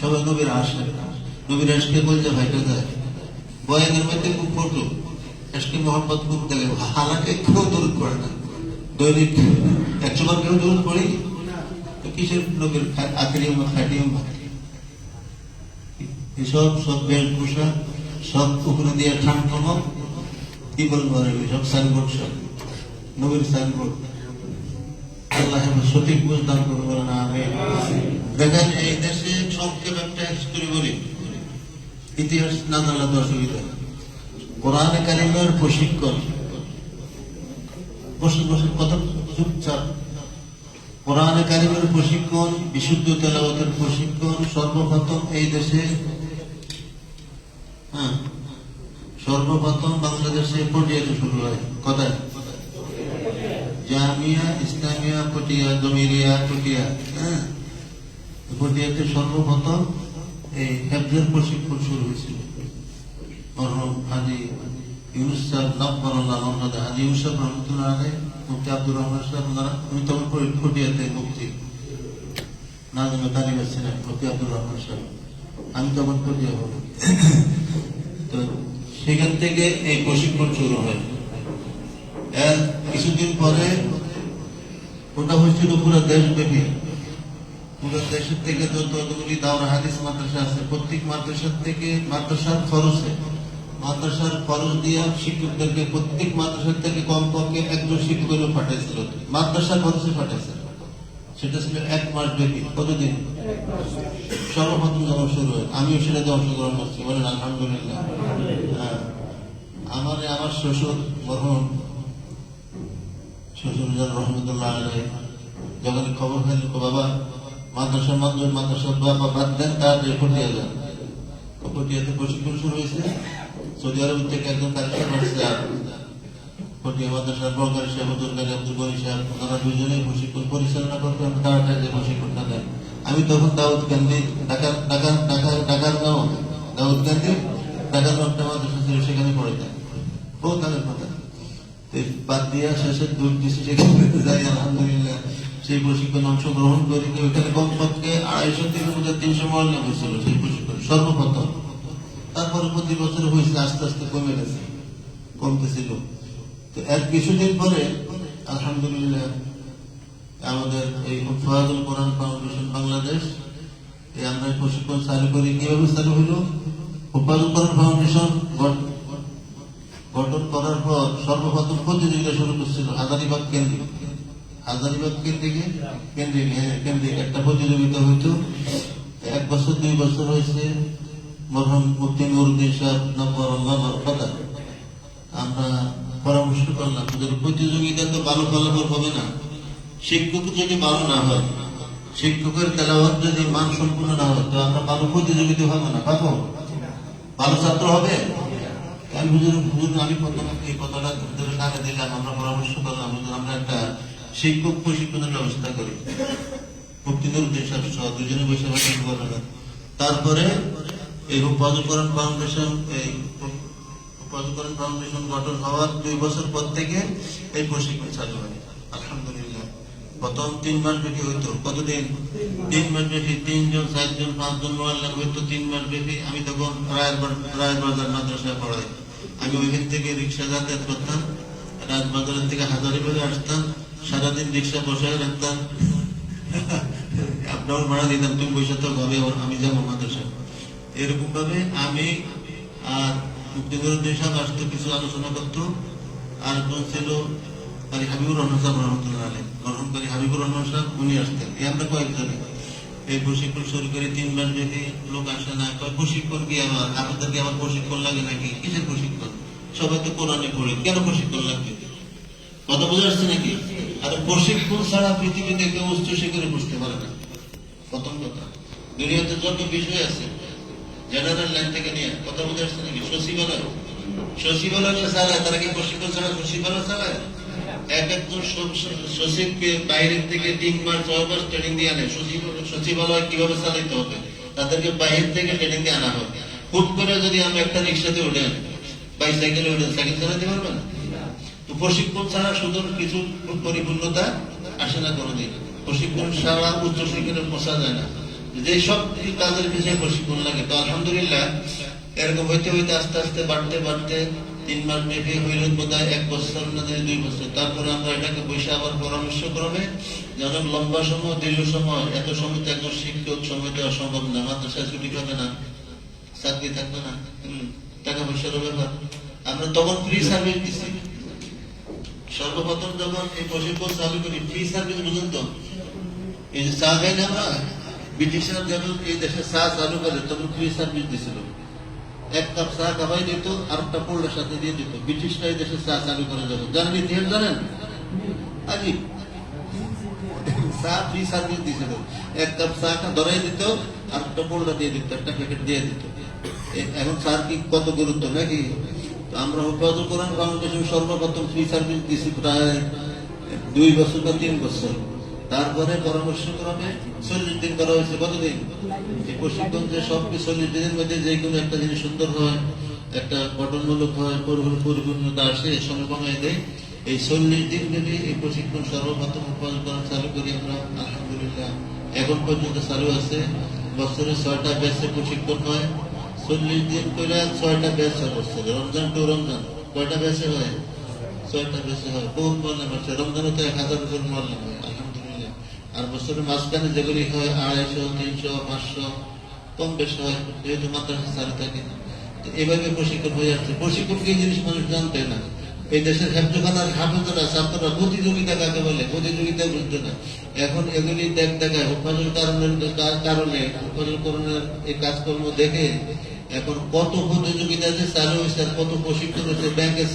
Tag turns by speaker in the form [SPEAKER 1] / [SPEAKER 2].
[SPEAKER 1] সবাই নবীর আসে, নবীর আশকে বলতে ভাইটা যায় বয়ানের মধ্যে খুব ফটো আজকে মোহাম্মদ খুব দেখে হালাকে কেউ দূরত করে না, দৈনিক 100 বার কেউ দূরত পড়ি তো কিসের নবীর আখরিম খাটিম এসব সব বেশভূষা সব উপরে দিয়ে ঠান টনক কি বলবো সব সাইনবোর্ড, সব নবীর সাইনবোর্ড। আল্লাহ সঠিক বুঝ দান করবো বলে না আমি দেখেন এই দেশে সংক্ষেপ একটা হিস্টোরি বলি, ইতিহাস না জানলে তো অসুবিধা। কোরআনে কারিমের প্রশিক্ষণ বসে বসে কত চুপচাপ, কোরআনে কারিমের প্রশিক্ষণ, বিশুদ্ধ তেলাওয়াতের প্রশিক্ষণ সর্বপ্রথম এই দেশে, সর্বপ্রথম বাংলাদেশে পটিয়াতে শুরু হয়। কোথায়? জামিয়া ইসলামিয়া পটিয়া, জমিরিয়া পটিয়া। পটিয়াতে সর্বপ্রথম এই হেফজের প্রশিক্ষণ শুরু হয়েছিল। মরহুম হাজী ইউনুস সাহেব নব্বরুল্লাহ মোহাম্মদ হাজী ইউনুস সাহেব রহমতুল্লাহ আলাইহি, মুফতি আব্দুর রহমান সাহেব, উনি তখন পটিয়াতে মুফতি নাজমে তালিবা ছিলেন, মুফতি আব্দুর রহমান সাহেব, আমি তখন পটিয়া হব। তো সেখান থেকে এই প্রশিক্ষণ শুরু হয়। এর কিছুদিন পরে ওটা হয়েছিল পুরো দেশব্যাপী, পুরো দেশের থেকে যতগুলি দাওরা হাদিস মাদ্রাসা আছে প্রত্যেক মাদ্রাসার থেকে মাদ্রাসার খরচ দিয়ে শিক্ষকদেরকে প্রত্যেক মাদ্রাসার থেকে কমপক্ষে একজন শিক্ষকেরও পাঠাইছিল, মাদ্রাসার খরচে পাঠাইছিল। সেটা ছিল 1 মাস ব্যাপী। কতদিন? সর্বপ্রথম যখন শুরু হয় আমিও সেটাতে অংশগ্রহণ করছি, বলেন আলহামদুলিল্লাহ। আমার শ্বশুর মরহুম শ্বশুর রহমতুল্লাহ আলাইহি যখন খবর পেলেন বাবা মাদ্রাসার বাবা বাদ দেন, তাড়াতাড়ি পটিয়া যান। পটিয়াতে প্রশিক্ষণ শুরু হয়েছে। সৌদি আরব থেকে একজন কারিগর আসছে, পটিয়া মাদ্রাসার বড়কারী সাহেব আব্দুল গনি সাহেব, ওনারা দুজনেই প্রশিক্ষণ পরিচালনা করতেন, তাড়াতাড়ি প্রশিক্ষণটা দেন। আমি তখন দাউদকান্দি ঢাকার গাঁও দাউদকান্দি ঢাকার একটা মাদ্রাসা ছিল, সেখানে পড়েছেন। বহুত আগের কথা। বাদ দিয়া শেষের দূর দিচ্ছে সেখানে যাই, আলহামদুলিল্লাহ সেই প্রশিক্ষণ অংশগ্রহণ করি। ওইখানে কমপক্ষে 250 থেকে 300 মহিলা হয়েছিল সেই প্রশিক্ষণ সর্বপ্রথম। তারপরে প্রতি বছর হয়েছে, আস্তে আস্তে কমে গেছে, কমতেছিল। তো এর কিছুদিন পরে আলহামদুলিল্লাহ আমাদের এই ফাহাদুল কোরআন ফাউন্ডেশন বাংলাদেশ আমরা প্রশিক্ষণ চালু করি। কিভাবে চালু হইল? ফাহাদুল কোরআন ফাউন্ডেশন গঠন করার পর সর্বপ্রথম প্রতিযোগিতা শুরু করছিল হাজারীবাগ কেন্দ্রিক একটা প্রতিযোগিতা হইত। 1 বছর 2 বছর হয়েছে। মরহুম মুফতি নুরুদ্দিন সাহেব নব্বরুল্লাহ কথা আমরা পরামর্শ করলাম, প্রতিযোগিতা তো ভালো ফলাফল হবে না, শিক্ষক যদি ভালো না হয়, শিক্ষকের তেলাওয়াত যদি মান সম্পূর্ণ না হয়, তো আমরা ভালো প্রতিযোগিতা হবে না, পাবো ভালো ছাত্র হবে। আমি প্রথম এই কথাটা কানে দিলাম, আমরা পরামর্শ করলাম আমরা একটা শিক্ষক প্রশিক্ষণের ব্যবস্থা করি। মুফতি নুরুদ্দিন সাহেব সহ দুজনে বসে বসে। তারপরে এই ফাহাদুল কোরআন ফাউন্ডেশন গঠন হওয়ার 2 বছর পর থেকে এই প্রশিক্ষণ চালু হয়। আলহামদুলিল্লাহ প্রথম 3 মাস ব্যাপী হইতো। কতদিন? 3 মাস ব্যাপী, 3 জন 4 জন 5 জন মোয়াল্লিম হইতো 3 মাস ব্যাপী। আমি তখন রায়েরবাজার মাদ্রাসায় পড়াই। আমি ওইখান থেকে রিক্সা যাতায়াত করতাম, রাজবাজারের থেকে হাজারীবাগে আসতাম, সারাদিন রিক্সা বসায় রাখতাম, আপনার ভাড়া দিতাম, তুমি বসে তো ভাবে আমি যাবো মাদ্রাসা। এরকম ভাবে আমি আর মুফতি নুরুদ্দিন সাহেব আসতো, কিছু আলোচনা করতো। আর একজন ছিল কারি হাবিবুর রহমান সাহেব রহমতুল্লাহ আলাইহি, মরহুম কারি হাবিবুর রহমান সাহেব, উনি আসতেন। আমরা কয়েকজনে এই প্রশিক্ষণ শুরু করে 3 মাস ব্যাপী। লোক আসে না, প্রশিক্ষণ কি আমার আপনাদেরকে আমার প্রশিক্ষণ লাগে নাকি? কিসের প্রশিক্ষণ? সবাই তো কোরআনে পড়ে, কেন প্রশিক্ষণ লাগবে? কথা বোঝা যাচ্ছে নাকি? আর প্রশিক্ষণ ছাড়া পৃথিবীতে কেউ উচ্চ শিখরে বুঝতে পারে না। প্রথম কথা, দুনিয়াতে যত বিষয় আছে জেনারেল লাইন থেকে নিয়ে, কথা বোঝা যাচ্ছে নাকি? সচিবালয় চালায়, তারা কি প্রশিক্ষণ ছাড়া সচিবালয় চালায়? একজন সচিবকে বাইরের থেকে 3 মাস 6 মাস ট্রেনিং দিয়ে আনে। সচিবালয় কিভাবে চালাইতে হবে তাদেরকে বাইরের থেকে ট্রেনিং দিয়ে আনা হবে। হুট করে যদি আমি একটা রিক্সাতে উঠেন, বাইসাইকেলে উঠেন, সাইকেল চালাতে পারবেন? তো প্রশিক্ষণ ছাড়া শুধু কিছু পরিপূর্ণতা আসে না কোনোদিন। প্রশিক্ষণ ছাড়া উচ্চ শিক্ষায় পৌঁছা যায় না। যে সব কাজের পিছনে প্রশিক্ষণ লাগে। তো আলহামদুলিল্লাহ এরকম হইতে হইতে আস্তে আস্তে বাড়তে বাড়তে 3 মাস মেপে হইল বোধহয় 1 বছর না 2 বছর। তারপরে আমরা এটাকে বসে আবার পরামর্শ ক্রমে যেন লম্বা সময় দীর্ঘ সময় এত সময় তো একজন শিক্ষক সময় দেওয়া সম্ভব না, মাদ্রাসায় ছুটি পাবে না, চাকরি থাকবে না, টাকা পয়সার ব্যাপার। আমরা তখন ফ্রি সার্ভিস দিছি। সর্বপ্রথম যখন এই প্রশিক্ষণ চালু করি ফ্রি সার্ভিস বুঝুন তো, এই যে চা খাই না আমরা, ব্রিটিশরা যখন এই দেশে চা চালু করে তখন ফ্রি সার্ভিস দিছিল। 1 কাপ চা খাওয়াই দিত আর একটা পোল্ডের সাথে দিয়ে দিত। ব্রিটিশরা এই দেশে চা চালু করে যখন জানেন ইতিহাস জানেন, আজি চা ফ্রি সার্ভিস দিছিল। 1 কাপ চা ধরাই দিত আর একটা পোল্ডা দিয়ে দিত, একটা প্যাকেট দিয়ে দিত। এখন চার কি কত গুরুত্ব নাকি? আমরা হেফাজত কোরআন ফাউন্ডেশন সর্বপ্রথম ফ্রি সার্ভিস দিছি প্রায় 2 বছর বা 3 বছর। তারপরে পরামর্শ ক্রমে 40 দিন করা হয়েছে। কতদিন? এই প্রশিক্ষণ যে সব 40 দিনের মধ্যে যে কোনো একটা জিনিস সুন্দর হয়, একটা গঠনমূলক হয়, পরিপূর্ণতা আসে, সময় কমাই দেয়। এই 40 দিন যদি এই প্রশিক্ষণ সর্বপ্রথম হেফাজত কোরআন চালু করি আমরা, আলহামদুলিল্লাহ এখন পর্যন্ত চালু আছে। বছরে 6টা ব্যাচে প্রশিক্ষণ হয়, 40 দিন করে 6টা ব্যাচ হয় বছরে। রমজান টু রমজান কয়টা ব্যাচে হয়? 6টা ব্যাচে হয়। বহুত মনে হচ্ছে রমজানে তো 1000 উপর মনে হয়, আলহামদুলিল্লাহ। আর বছরের মাঝখানে যেগুলি হয় 250, 300, 500 কম বেশি হয়, যেহেতু মাদ্রাসা চালু থাকে। তো এভাবে প্রশিক্ষণ হয়ে যাচ্ছে। প্রশিক্ষণ কি জিনিস মানুষ জানতে না। এই দেশের হেফজখানার হাফেজরা ছাত্ররা প্রতিযোগিতা কাকে বলে, প্রতিযোগিতা বুঝতে না। এখন এগুলি দেখায় হেফাজত কারণে হেফাজত করণের এই কাজকর্ম দেখে এখন কত প্রতিযোগিতা যে চালু হয়েছে, কত প্রশিক্ষণ হচ্ছে ব্যাংকের